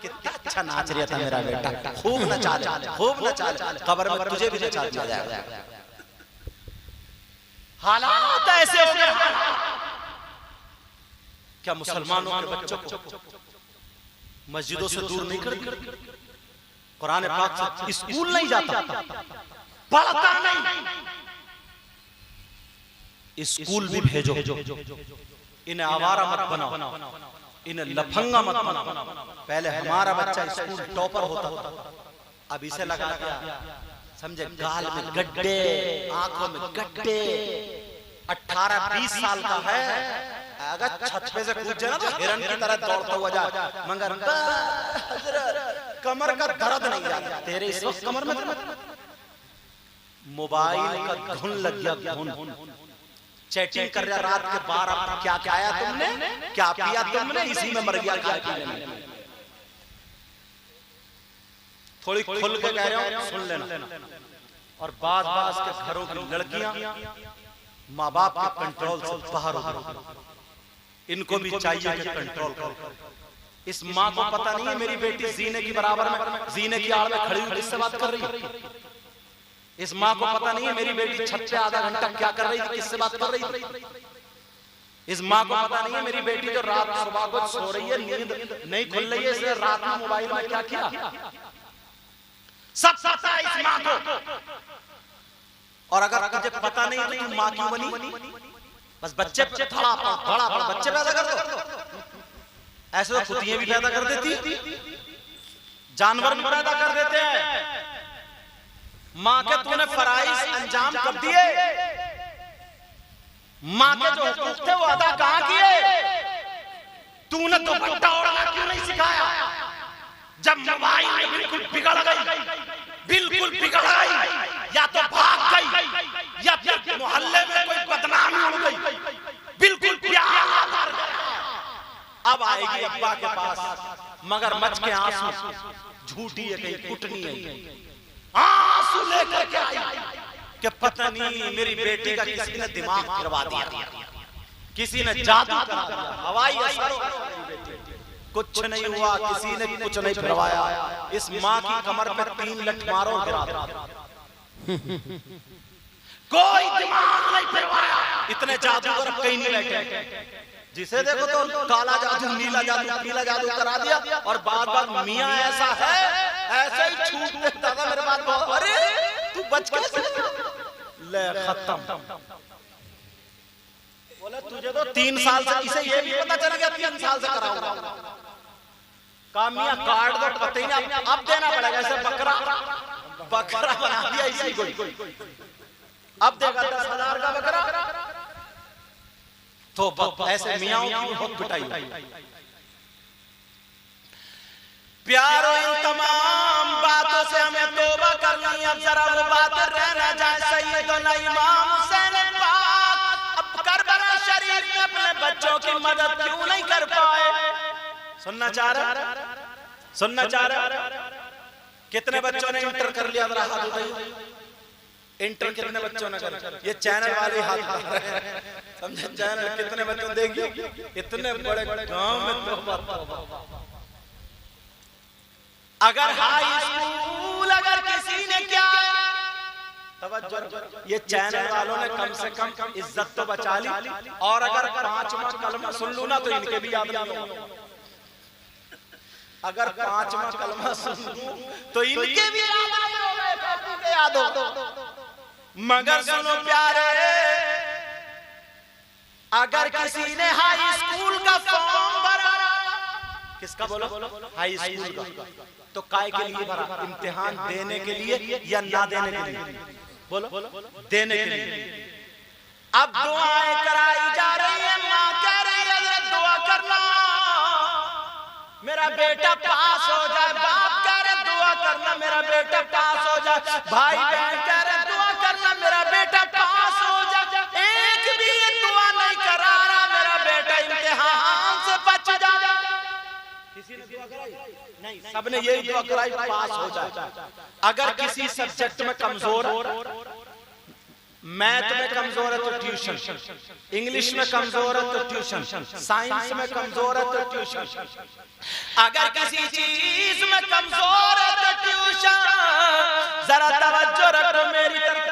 कितना अच्छा नाच रहा था मेरा बेटा, खूब नचा, कब्र में तुझे भी नचा दिया जाएगा। हालात ऐसे हो गए। क्या मुसलमानों के बच्चों को मस्जिदों से दूर नहीं कर दिया? कुरान पाक से स्कूल नहीं जाता, पढ़ता नहीं, स्कूल भी भेजो, इन्हें आवारा मत बनाओ, इन्हें लफंगा मत बनाओ। पहले हमारा बच्चा स्कूल टॉपर होता, अब इसे लगा दिया, समझे, गाल में गड्ढे, आंखों में गड्ढे, 18-20 साल का है, अगर छत पे से कूद जाए ना तो हिरन की तरह दौड़ता हुआ जाए, मगर कमर का दर्द नहीं जाता तेरे इस वक्त कमर में। मोबाइल का धुन लग गया, धुन चैटिंग कर रहा रात के 12, क्या खाया तुमने, क्या पिया तुमने, इसी में मर गया। थोड़ी खुल के कह रहा हूं, सुन लेना। और बाज के घरों की लड़कियां माँ बाप के कंट्रोल से बाहर हो गई, इनको भी चाहिए कि कंट्रोल करो। इस माँ को पता नहीं है मेरी बेटी जीने की बराबर में, जीने की आड़ में खड़ी हुई किससे बात कर रही है। इस माँ को पता नहीं है मेरी बेटी छत पे आधा घंटा क्या कर रही थी, किससे बात कर रही थी। इस माँ को पता नहीं है मेरी बेटी जो रात सुबह को सो रही है, नींद नहीं खुल रही है, इसलिए रात में मोबाइल में क्या किया, सब पता है इस माँ को। और अगर तुझे पता नहीं तो तू माँ क्यों बनी? बस बच्चे बड़ा बच्चे पैदा कर दो। ऐसे तो कुतियां भी पैदा कर देती, जानवर भी पैदा कर देते हैं। माँ के तूने फराइज अंजाम कर दिए, माँ के जो हुकूक थे वो अदा कहां किए? तूने तो बट्टा उड़ाना क्यों नहीं सिखाया? जब मोबाइल में बिल्कुल बिगड़ गई, या तो भाग गई, या फिर मोहल्ले में कोई बदनामी हो गई, बिल्कुल प्यार, अब आएगी अब्बा के पास मगरमच्छ के आंसू, झूठी है कहीं कुटनी है, आंसू लेकर के आई कि पता नहीं मेरी बेटी का किसी ने दिमाग फिरवा दिया, किसी ने जादू करा दिया, हवाई असर, कुछ नहीं हुआ, किसी ने कुछ नहीं फिरवाया। इस माँ की कमर पे 3 लठ मारो, कोई दिमाग नहीं फिरवाया। इतने जादूगर कहीं नहीं बैठे, जिसे देखो तो काला जादू, नीला जादू, पीला जादू करा दिया। और बात मियाँ ऐसा है, ऐसे ही छूट देता था मेरे बात, अरे तू बच कैसे, ले खत्म। बोले तुझे तो 3 साल से, इसे ये भी पता चला गया 3 साल से कराऊंगा। कामिया कार्ड दो, पता ही नहीं, अब देना पड़ेगा। ऐसे बकरा बना दिया इसी को, अब देगा 10,000 का बकरा। तो ऐसे मियाओं की बहुत पिटाई। प्यारो इन तमाम बातों से हमें तौबा करनी, अब जरा वो बात रहना जाए। सैयदना इमाम हुसैन पाक अब करबला शरीफ में अपने बच्चों की मदद क्यों नहीं कर पाए? सुनना चाह रहा? कितने बच्चों ने इंटर कर लिया? जरा हाथ उठाइए। इंटर कितने बच्चों ने कर? ये चैनल वाले हाथ उठा रहे हैं, समझे? चैनल कितने बच्चों देखिए, इतने बड़े गांव में तो अगर हाई स्कूल अगर किसी ने क्या, ये चैनल वालों ने कम से कम इज्जत तो बचा ली। और अगर 5वां कलमा सुन लूं ना तो इनके भी याद नहीं होगा। अगर 5वां कलमा सुन लूं तो इनके भी याद हो। मगर सुनो प्यारे, अगर किसी ने हाई स्कूल का फॉर्म भरा, किसका बोलो? हाई स्कूल का, तो काय के लिए भरा? इम्तिहान देने के लिए या ना देने के लिए? बोलो। देने के लिए। अब दुआएं कराई जा रही है, माँ कह रही है दुआ करना मेरा बेटा पास हो जाए, बाप कह रहे दुआ करना मेरा बेटा पास हो जाए, भाई बहन कह रहे दुआ करना मेरा बेटा पास हो जाए। एक भी ये दुआ नहीं करा रहा मेरा बेटा इम्तिहान से बच जाए। किसी ने दुआ कराई नहीं, सबने यही दुआ कराई पास हो जाए। अगर किसी सब्जेक्ट में कमजोर, मैथ में कमजोर है तो ट्यूशन, इंग्लिश में कमजोर है तो ट्यूशन, साइंस में कमजोर है तो ट्यूशन, अगर किसी चीज में कमजोर है तो ट्यूशन। जरा तवज्जो रखो, मेरी तरफ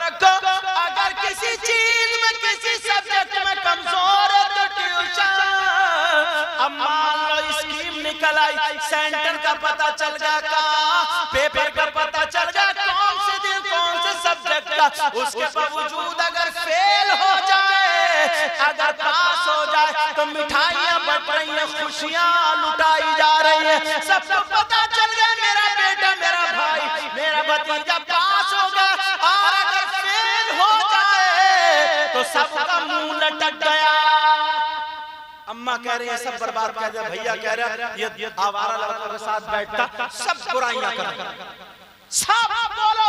रखो। अगर किसी चीज में किसी सब्जेक्ट में कमजोर है तो ट्यूशन। अब मान लो स्कीम निकल आई, सेंटर का पता चल गया, का पेपर का पता चल गया, कौन से दिन कौन से सब्जेक्ट का, उसके बावजूद अगर फेल हो जाए, अगर पास हो जाए तो मिठाइयां बट रही है, खुशियां लुटाई जा रही है, सबको पता चल गया मेरा बेटा, मेरा भाई, मेरा भतीजा पास हो गया। और अगर फेल हो जाए तो सबका मुंह लटक गया। अम्मा कह रही है सब बर्बाद कर दिया, भैया कह रहा है ये आवारा लड़कों के साथ बैठता सब बुराइयां कर, सब बोलो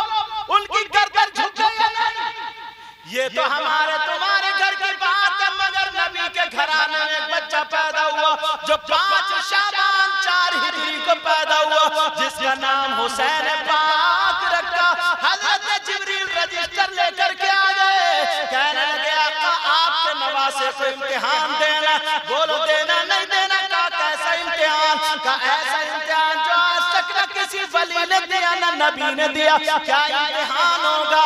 उनकी गर्दन झुक गई है। ये तो हमारे तुम्हारे घर की बात है, मगर नबी के घराने में एक बच्चा पैदा हुआ जो 5 शाबान 4 हिजरी को पैदा हुआ, जिसका नाम हुसैन पाक रखा। हजरत जिब्रील रजिस्टर लेकर के आ गए, कहने लगे आका आपके नवासे को इम्तिहान देना। बोलो देना नहीं देना? का कैसा इम्तिहान? का ऐसा इम्तिहान जो आज तक न किसी वली ने दिया न नबी ने दिया। क्या इम्तिहान होगा?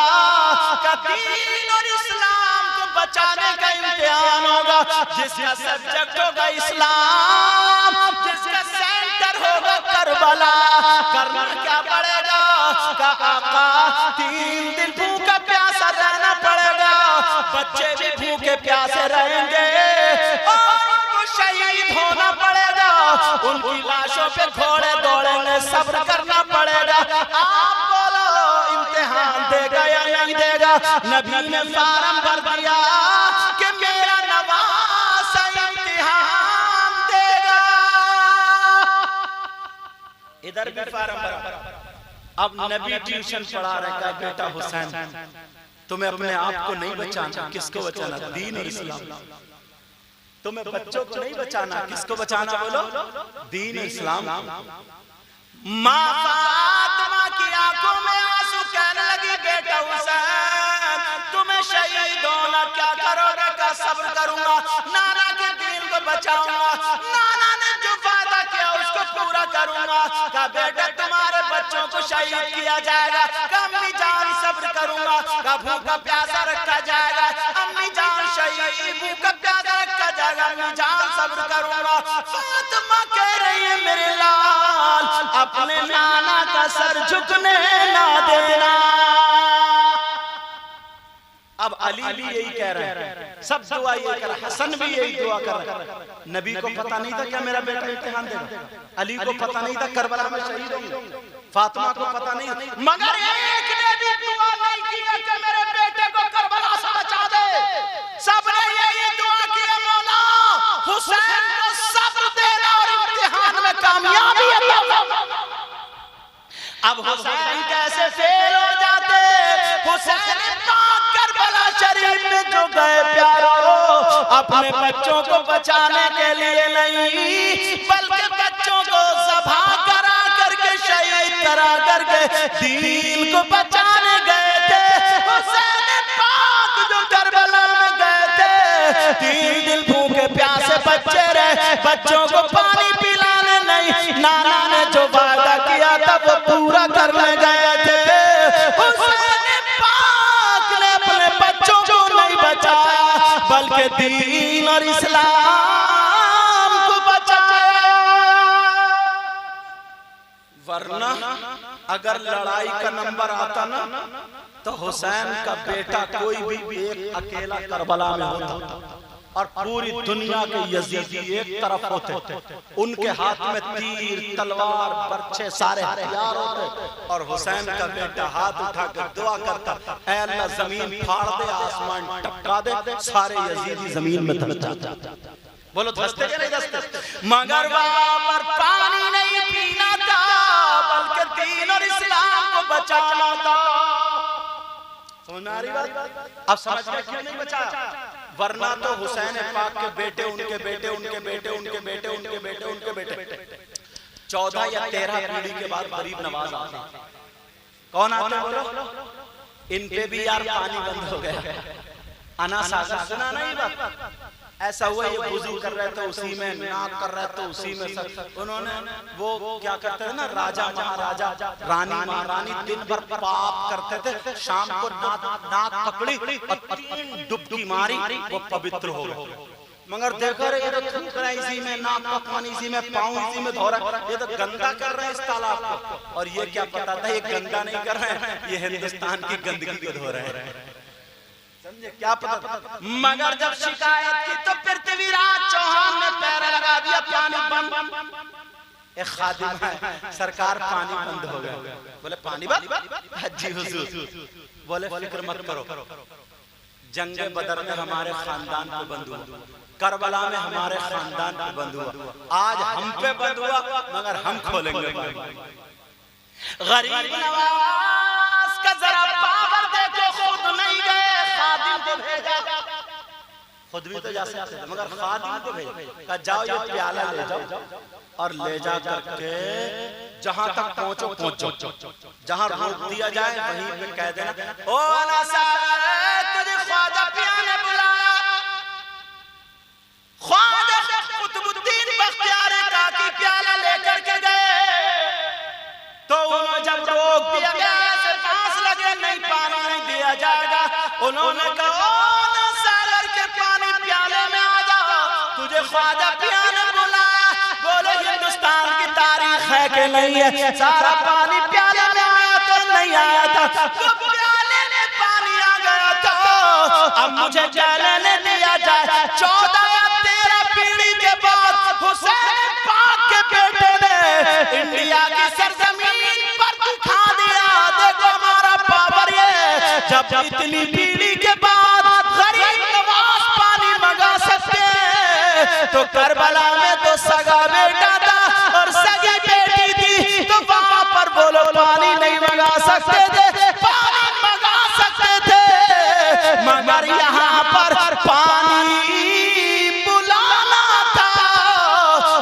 का दीन और इस्लाम को बचाने का इम्तिहान होगा, जिसका सब्जेक्ट होगा इस्लाम, जिसका सेंटर होगा करबला। करना क्या पड़ेगा? का आका 3 दिन भूखा प्यासा रहना पड़ेगा, बच्चे भी भूखे प्यासे रहेंगे और उनको शहीद होना पड़ेगा, उनकी लाशों पे घोड़े दौड़ेंगे, सब्र करना पड़ेगा। आप बोलो इम्तिहान देगा या नहीं देगा? नबी ने फार्म भर दिया कि मेरा नवासा इम्तिहान देगा। इधर भी फार्म भरा। अब नबी ट्यूशन पढ़ा रहे का बेटा हुसैन तुम्हें अपने आप को नहीं बचाना, किसको बचाना? दीन और इस्लाम। तुम्हें बच्चों को नहीं बचाना, किसको बचाना? बोलो दीन और इस्लाम। माँ फातिमा की आंखों में आंसू, कहने लगी बेटा हुसैन तुम्हें शहीद होना, क्या करोगे? का सब्र करूंगा, नाना के दीन को बचाऊंगा, नाना ने जो वादा किया उसको पूरा करूंगा। का बेटा तुम्हारे बच्चों को शहीद किया जाएगा, का अम्मी जान सब्र करूंगा, का भूखा प्यासा रखा जाएगा, अम्मी जान शहीद भूखा प्यासा रखा जाएगा, अम्मी जान सब्र करूंगा। फातिमा कह रही है मेरे लाल अपने नाना का सर झुकने ना देना। अब अली भी यही कह रहे हैं, सब दुआ ये कर, हसन भी यही दुआ कर रहे हैं। नबी को पता नहीं था क्या मेरा बेटा इम्तिहान देगा? अली को पता नहीं था करबला में शहीद होगा? फातिमा को पता नहीं, मगर एक ने भी दुआ नहीं किया कि मेरे बेटे को करबला से बचा दे। सबने यही दुआ की मौला हुसैन को सब्र देना और इम्तिहान में कामयाबी अता फरमा। अब हुसैन कैसे फेल हो जाते? हुसैन पाक करबला शरीफ में जो गए प्यारों, अपने बच्चों को बचाने के लिए नहीं, बल्कि बच्चों को ज़बह करा करके शहीद करा करके दीन को बचाने गए थे। हुसैन पाक जो करबला में गए थे, 3 दिन भूखे प्यासे बच्चे रहे, बच्चों को पानी पिलाने नहीं, नाना ने जो वादा किया था वो पूरा करने गए थे। हुसैन पाक ने अपने बच्चों को नहीं बचाया, बल्कि दीन और इस्लाम को बचाया। वरना अगर लड़ाई का नंबर आता ना तो हुसैन का बेटा कोई भी एक अकेला करबला में होता। और पूरी दुनिया के यजीदी एक तरफ होते, उनके हाथ में तीर तलवार बर्छे सारे हथियार होते, और हुसैन का बेटा हाथ उठाकर दुआ करता, ऐ अल्लाह जमीन फाड़ दे, आसमान टपका दे, सारे यजीदी जमीन में धंस जाते। बोलो धंसते क्या नहीं धंसते? मगर वहां पर पानी नहीं पीना था, बल्कि दीन और इस्लाम को बचाना था। समझ में आ रही बात? अब समझ में क्यों नहीं बचा? वरना तो हुसैन पाक के बेटे, उनके बेटे, उनके बेटे, उनके बेटे, उनके बेटे, उनके बेटे 14 या 13 पीढ़ी के बाद गरीब नवाज आते। कौन आते बोलो? इन पे भी यार पानी बंद हो गया। अना सागर सुना नहीं बात? ऐसा हुआ, ये वुजू कर रहे थे उसी में, नाक कर रहे थे उसी में, सब उन्होंने वो क्या करते थे ना, राजा महाराजा रानी महारानी दिन भर पाप करते थे, शाम को नाक पकड़ी और 3 डुबकी मारी, वो पवित्र हो गए। मगर देखो रे, ये तो थूक रहा है इसी में, नाक का पानी इसी में, पाँव इसी में धो रहा है, ये तो गंदा कर रहे हैं इस तालाब को। और ये क्या पता था ये गंदा नहीं कर रहे हैं, ये हिंदुस्तान की गंदगी को धो रहे हैं। समझे क्या पता? मगर जब शिकायत की तो पृथ्वीराज चौहान ने पैर लगा दिया, पानी बंद। एक खादिम है, सरकार पानी बंद हो गया। बोले पानी बंद? जी हुजूर। बोले फिक्र मत करो, जंगे बदर में हमारे खानदान पे बंद हुआ, करबला में हमारे खानदान पे बंद हुआ, आज हम पे बंद हुआ, मगर हम खोलेंगे पानी। गरीब नवाज का जरा पावर देखो, खुद नहीं गए, खादिम को भेजा। खुद भी तो जा सकते थे, मगर खादिम को भेजा, जाओ ये प्याला ले जाओ, और ले जा करके जहां तक पहुंचो, जहां रोक दिया जाए वहीं पे कह देना, ओ नसार तुझे ख्वाजा पिया ने बुलाया। ख्वाजा कुतुबुद्दीन बख्तियार काकी प्याला लेकर के गए, तो उन्होंने जब रोक दिया गया, ऐसे पास लगे, नहीं पानी नहीं दिया जाएगा, उन्होंने कहा सागर के पानी प्याले में आ जाओ, तुझे ख्वाजा पिया ने बुलाया। बोले हिंदुस्तान की तारीख है कि नहीं है, सारा पानी प्याले में आया तो नहीं आया था, तो प्याले में पानी आ गया था। अब मुझे क्या लेने दिया जाए? 14 या 13 पीढ़ी के बाद हुसैन पाक के बेटे ने इंडिया की सरजमीन पर दिखा दिया, देखो हमारा पावर ये। जब इतनी पीढ़ी के बाद गरीब नवाज पानी मंगा सकते, तो करबला में तो सगा बेटा था और सगी बेटी थी, तो वहां पर बोलो पानी नहीं मंगा सकते थे? पानी मंगा सकते थे, मगर यहाँ पर पानी बुलाना था,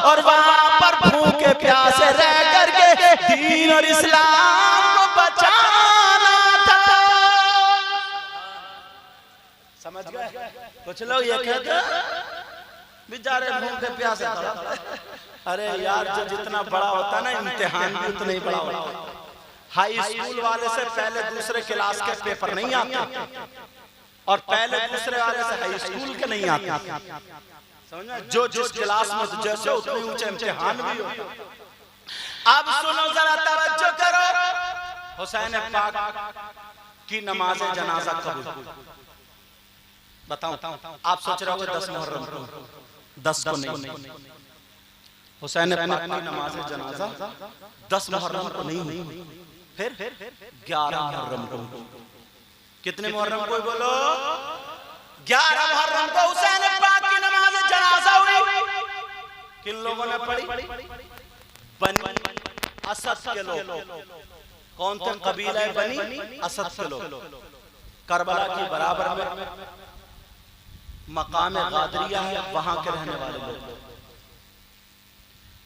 और वहां पर भूखे प्यासे रह करके दीन और इस्लाम को बचाना था। समझ गए? कुछ लोग ये कहते बेचारे भूखे प्यासे था। अरे यार, जो जितना बड़ा होता है ना इम्तिहान भी उतना ही बड़ा होता है। हाई स्कूल वाले से पहले दूसरे क्लास के पेपर नहीं आते, और पहले दूसरे वाले से हाई स्कूल के नहीं आते। समझना, जो जिस क्लास में जैसे उतने ऊंचे इम्तिहान भी हो। अब सुनो जरा, तवज्जो करो। हुसैन पाक की नमाज जनाजा कबूल। बताओ, आप सोच रहे हो 10 मुहर्रम को, 10 को नहीं। हुसैन पाक की नमाज जनाजा 10 मुहर्रम को नहीं हुई, फिर 11 मुहर्रम को। कितने मुहर्रम को बोलो? 11 मुहर्रम को हुसैन पाक की नमाज जनाजा हुई। किन लोगों ने पढ़ी? बनी असद के लोग। कौन थे? कबीला बनी असद के लोग। करबला की बराबर में मकाम गादरिया है, वहां के रहने वाले लोग।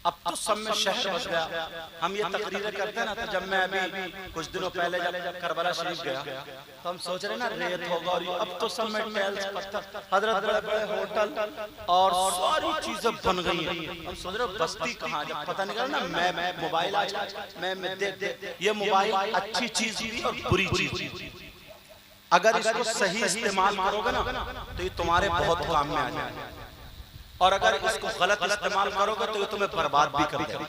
अब तो सब में शहर बस गया। हम ये तकरीरें करते हैं ना, तो जब मैं अभी कुछ दिनों पहले जब करबला शरीफ गया, तो हम सोच रहे ना रेत होगा, और अब तो सब में टाइल्स, पत्थर, हजरत बड़े बड़े होटल और सारी चीजें बन गई हैं। हम सोच रहे बस्ती कहाँ? जब पता निकला ना, मैं मोबाइल आज मैं देख ये मोबाइल अच्छी चीज भी और बुरी चीज। अगर इसको सही इस्तेमाल करोगे ना, तो ये तुम्हारे बहुत काम में आ जाएगा, और अगर इसको गलत इस्तेमाल करोगे तो ये तुम्हें बर्बाद भी कर देगा।